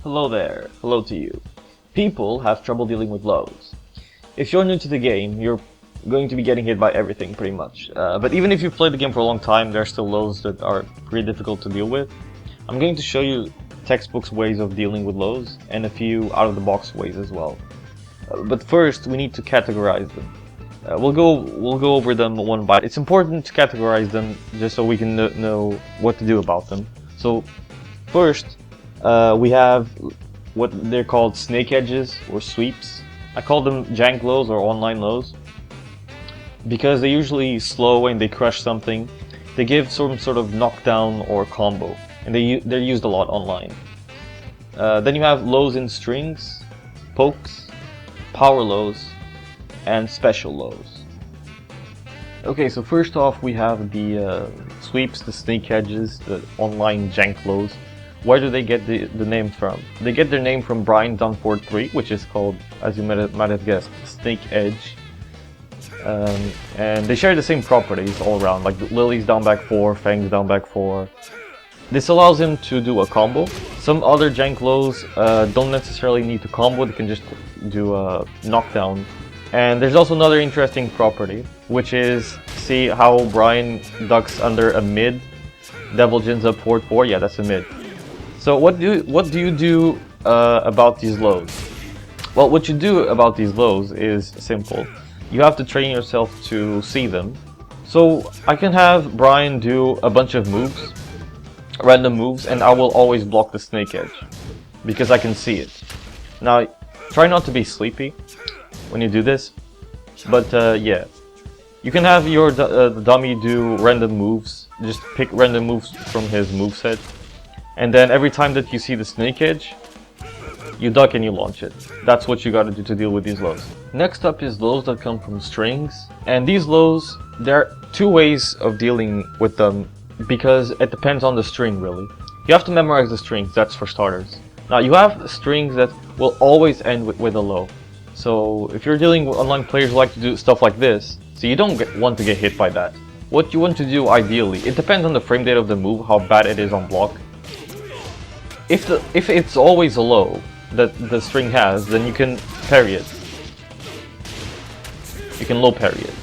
Hello there, hello to you. People have trouble dealing with lows. If you're new to the game, you're going to be getting hit by everything pretty much. But even if you've played the game for a long time, there are still lows that are pretty difficult to deal with. I'm going to show you textbooks ways of dealing with lows and a few out-of-the-box ways as well. But first, we need to categorize them. We'll go over them one by one. It's important to categorize them just so we can know what to do about them. So first, we have what they're called snake edges or sweeps. I call them jank lows or online lows because they usually slow and they crush something. They give some sort of knockdown or combo, and they're used a lot online. Then you have lows in strings, pokes, power lows, and special lows. Okay, so first off we have the sweeps, the snake edges, the online jank lows. Where do they get the name from? They get their name from Brian Dunford 3, which is called, as you might have guessed, Snake Edge. And they share the same properties all around, like Lily's down back 4, Fang's down back 4. This allows him to do a combo. Some other jank lows don't necessarily need to combo, they can just do a knockdown. And there's also another interesting property, which is, see how Brian ducks under a mid, Devil Jin's up forward 4, yeah, that's a mid. So what do you do about these lows? Well, what you do about these lows is simple. You have to train yourself to see them. So I can have Brian do a bunch of moves, random moves, and I will always block the snake edge because I can see it. Now, try not to be sleepy when you do this, but yeah. You can have your the dummy do random moves, just pick random moves from his moveset. And then every time that you see the snake edge, you duck and you launch it. That's what you gotta do to deal with these lows. Next up is lows that come from strings. And these lows, there are two ways of dealing with them because it depends on the string really. You have to memorize the strings, that's for starters. Now you have strings that will always end with a low. So if you're dealing with online players who like to do stuff like this, so you don't want to get hit by that. What you want to do ideally, it depends on the frame date of the move, how bad it is on block. If it's always a low that the string has, then you can parry it. You can low parry it.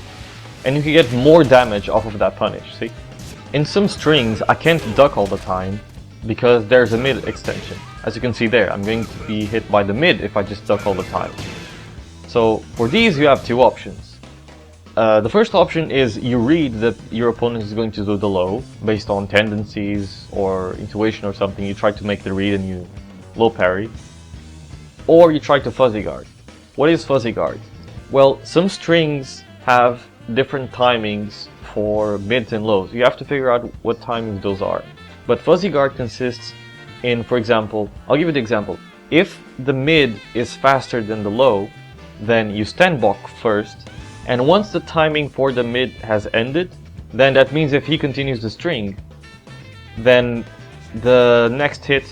And you can get more damage off of that punish, see? In some strings, I can't duck all the time because there's a mid extension. As you can see there, I'm going to be hit by the mid if I just duck all the time. So for these, you have two options. The first option is you read that your opponent is going to do the low based on tendencies or intuition or something. You try to make the read and you low parry. Or you try to fuzzy guard. What is fuzzy guard? Well, some strings have different timings for mids and lows. You have to figure out what timings those are. But fuzzy guard consists in, for example, I'll give you the example. If the mid is faster than the low, then you stand block first. And once the timing for the mid has ended, then that means if he continues the string, then the next hit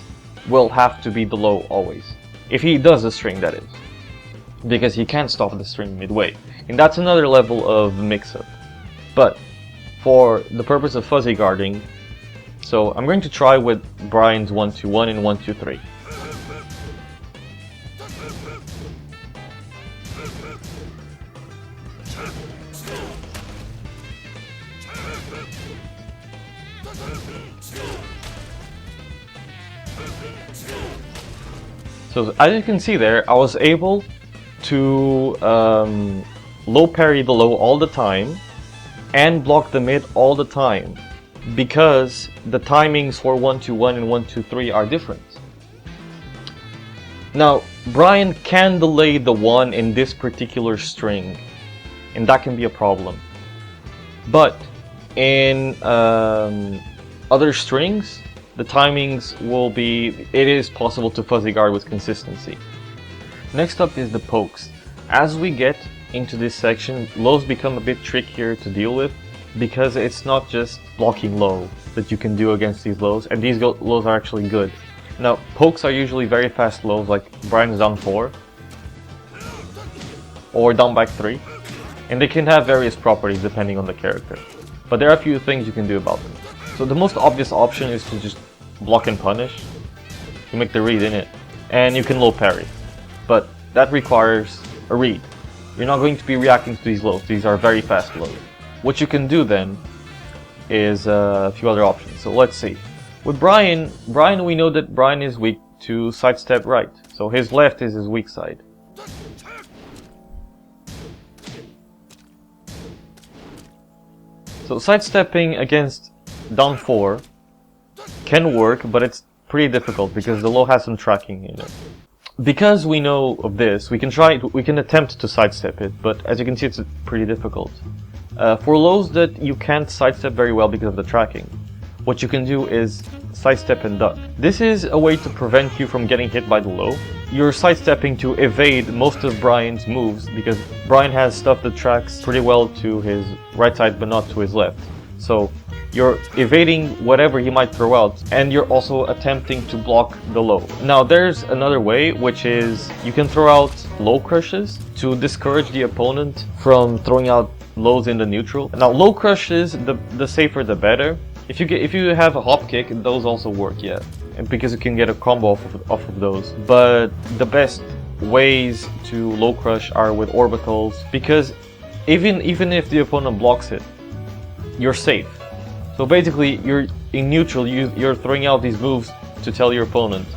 will have to be the low always. If he does the string, that is. Because he can't stop the string midway. And that's another level of mix-up. But for the purpose of fuzzy guarding, so I'm going to try with Brian's 1-2-1 and 1-2-3. So as you can see there, I was able to low parry the low all the time and block the mid all the time because the timings for 1-2-1 and 1-2-3 are different. Now, Brian can delay the 1 in this particular string, and that can be a problem. But in other strings, the timings will be, it is possible to fuzzy guard with consistency. Next up is the pokes. As we get into this section, lows become a bit trickier to deal with because it's not just blocking low that you can do against these lows, and these lows are actually good. Now, pokes are usually very fast lows, like Brian's down 4 or down back 3, and they can have various properties depending on the character. But there are a few things you can do about them. So the most obvious option is to just block and punish. You make the read in it. and you can low parry. But that requires a read. You're not going to be reacting to these lows. These are very fast lows. What you can do then is a few other options. So let's see. With Brian, we know that Brian is weak to sidestep right. So his left is his weak side. So sidestepping against down 4 can work, but it's pretty difficult because the low has some tracking in it. Because we know of this, we can attempt to sidestep it, but as you can see, it's pretty difficult. For lows that you can't sidestep very well because of the tracking, what you can do is sidestep and duck. This is a way to prevent you from getting hit by the low. You're sidestepping to evade most of Brian's moves because Brian has stuff that tracks pretty well to his right side but not to his left. So you're evading whatever he might throw out, and you're also attempting to block the low. Now there's another way, which is you can throw out low crushes to discourage the opponent from throwing out lows in the neutral. Now low crushes, the safer the better. If you have a hop kick, those also work, yeah, and because you can get a combo off of those. But the best ways to low crush are with orbitals, because even if the opponent blocks it, you're safe. So basically, you're in neutral. You're throwing out these moves to tell your opponent,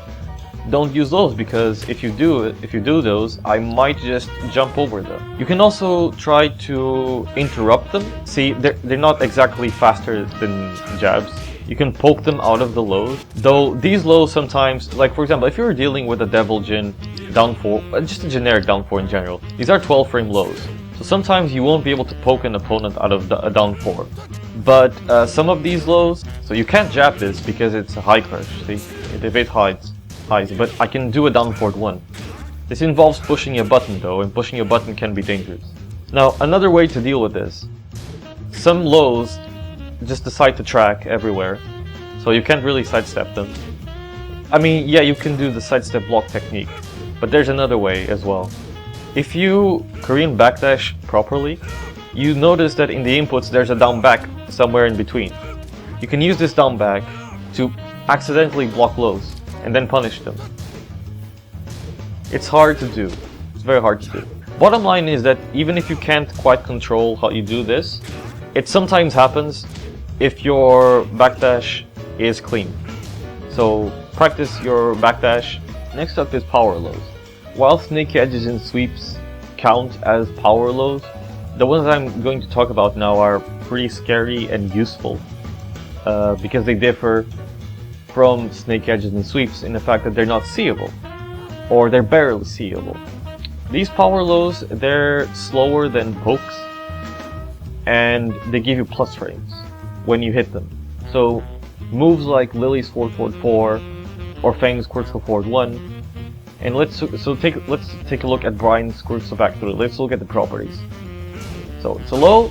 don't use those, because if you do those, I might just jump over them. You can also try to interrupt them. See, they're not exactly faster than jabs. You can poke them out of the lows. Though these lows sometimes, like for example, if you're dealing with a Devil Jin down 4, just a generic down 4 in general, these are 12 frame lows. So sometimes you won't be able to poke an opponent out of a down 4. But some of these lows, so you can't jab this because it's a high crush, see? It evades highs, but I can do a down forward 1. This involves pushing a button though, and pushing a button can be dangerous. Now, another way to deal with this. Some lows just decide to track everywhere, so you can't really sidestep them. I mean, yeah, you can do the sidestep block technique, but there's another way as well. If you Korean backdash properly, you notice that in the inputs there's a down back somewhere in between. You can use this down back to accidentally block lows and then punish them. It's hard to do. It's very hard to do. Bottom line is that even if you can't quite control how you do this, it sometimes happens if your backdash is clean. So practice your backdash. Next up is power lows. While snake edges and sweeps count as power lows, the ones I'm going to talk about now are pretty scary and useful because they differ from snake edges and sweeps in the fact that they're not seeable, or they're barely seeable. These power lows, they're slower than pokes, and they give you plus frames when you hit them. So moves like Lily's forward 4 or Fang's critical forward 1. And let's take a look at Brian's critical back through. Let's look at the properties. So it's a low,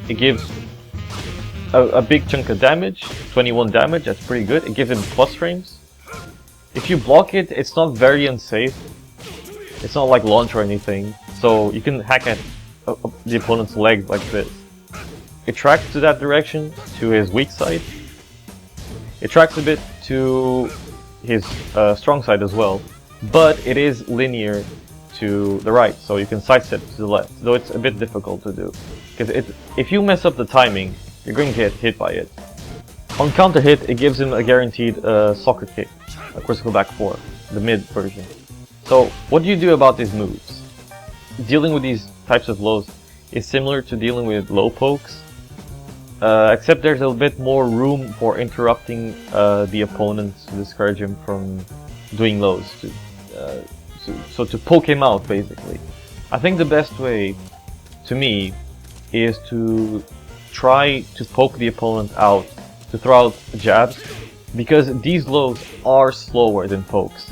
it gives a big chunk of damage, 21 damage, that's pretty good. It gives him plus frames. If you block it, it's not very unsafe. It's not like launch or anything, so you can hack at the opponent's leg like this. It tracks to that direction, to his weak side. It tracks a bit to his strong side as well, but it is linear to the right, so you can sidestep to the left, though it's a bit difficult to do. Because if you mess up the timing, you're going to get hit by it. On counter hit, it gives him a guaranteed soccer kick, a critical back 4, the mid version. So what do you do about these moves? Dealing with these types of lows is similar to dealing with low pokes, except there's a bit more room for interrupting the opponent to discourage him from doing lows, so to poke him out basically. I think the best way, to me, is to try to poke the opponent out, to throw out jabs, because these lows are slower than pokes.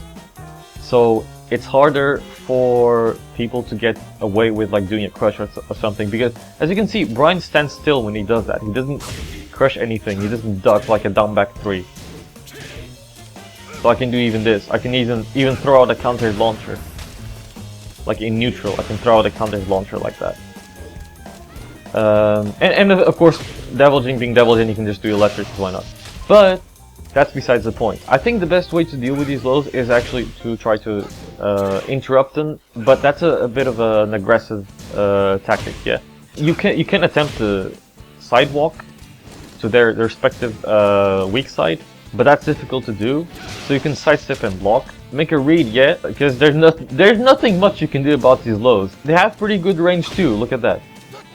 So it's harder for people to get away with like doing a crush or something, because as you can see, Brian stands still when he does that. He doesn't crush anything, he doesn't duck like a down back 3. So I can do even this. I can even throw out a counter launcher. Like in neutral, I can throw out a counter launcher like that. And of course, Devil Jin being Devil Jin, you can just do electric, why not? But that's besides the point. I think the best way to deal with these lows is actually to try to interrupt them, but that's a bit of an aggressive tactic, yeah. You can attempt to sidewalk to their respective weak side, but that's difficult to do. So you can sidestep and block. Make a read, yeah, because there's nothing much you can do about these lows. They have pretty good range too. Look at that.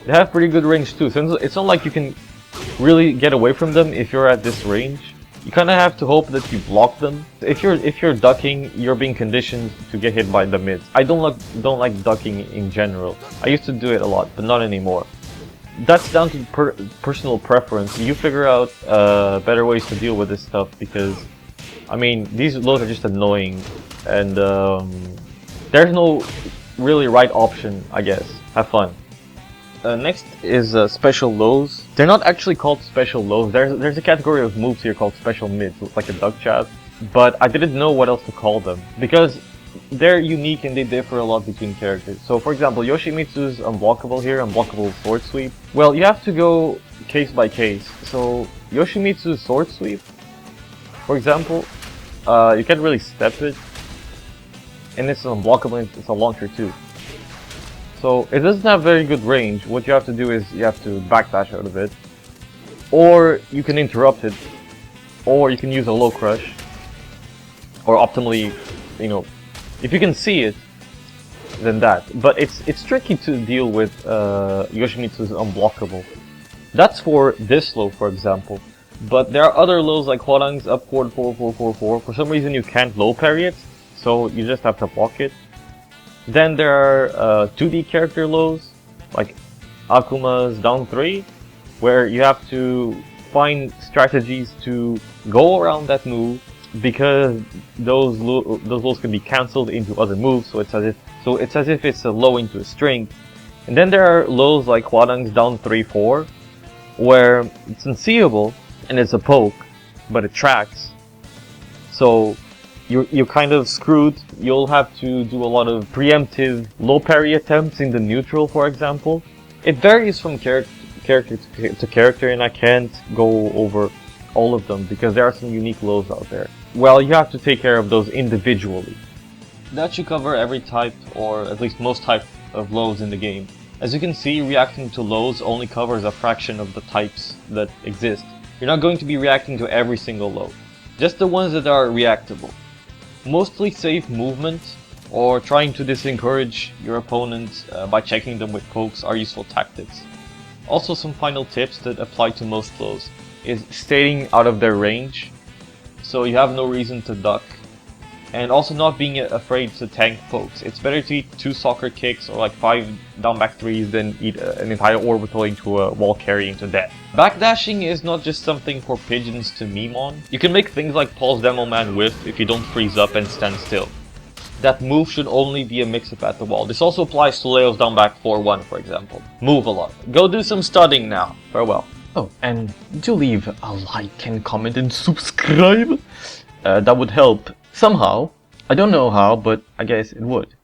They have pretty good range too. So it's not like you can really get away from them if you're at this range. You kind of have to hope that you block them. If you're ducking, you're being conditioned to get hit by the mids. I don't like ducking in general. I used to do it a lot, but not anymore. That's down to personal preference. You figure out better ways to deal with this stuff, because I mean, these lows are just annoying, and there's no really right option, I guess. Have fun. Next is special lows. They're not actually called special lows. There's a category of moves here called special mids, like a duck chat, but I didn't know what else to call them, because they're unique and they differ a lot between characters. So for example, Yoshimitsu's unblockable here, unblockable sword sweep. Well, you have to go case by case. So Yoshimitsu's sword sweep, for example, you can't really step it, and it's unblockable and it's a launcher too. So it doesn't have very good range. What you have to do is you have to backdash out of it, or you can interrupt it, or you can use a low crush, or optimally, you know, if you can see it, then that. But it's tricky to deal with Yoshimitsu's unblockable. That's for this low, for example. But there are other lows like Hwarang's upward 4444. For some reason you can't low parry it, so you just have to block it. Then there are 2D character lows, like Akuma's down 3, where you have to find strategies to go around that move, because those lows can be cancelled into other moves, so it's as if it's a low into a string. And then there are lows like Hwarang's down 3-4, where it's unseeable and it's a poke, but it tracks. So you're kind of screwed. You'll have to do a lot of preemptive low parry attempts in the neutral, for example. It varies from character to character, and I can't go over all of them because there are some unique lows out there. Well, you have to take care of those individually. That should cover every type, or at least most types of lows in the game. As you can see, reacting to lows only covers a fraction of the types that exist. You're not going to be reacting to every single low, just the ones that are reactable. Mostly safe movement, or trying to discourage your opponent by checking them with pokes, are useful tactics. Also, some final tips that apply to most lows is staying out of their range, so you have no reason to duck, and also not being afraid to tank pokes. It's better to eat 2 soccer kicks or like 5 down back 3s than eat an entire orbital into a wall carry into death. Backdashing is not just something for pigeons to meme on. You can make things like Paul's Demo Man whiff if you don't freeze up and stand still. That move should only be a mix-up at the wall. This also applies to Leo's down back 4-1, for example. Move a lot. Go do some studying now. Farewell. Oh, and do leave a like and comment and subscribe. That would help somehow. I don't know how, but I guess it would.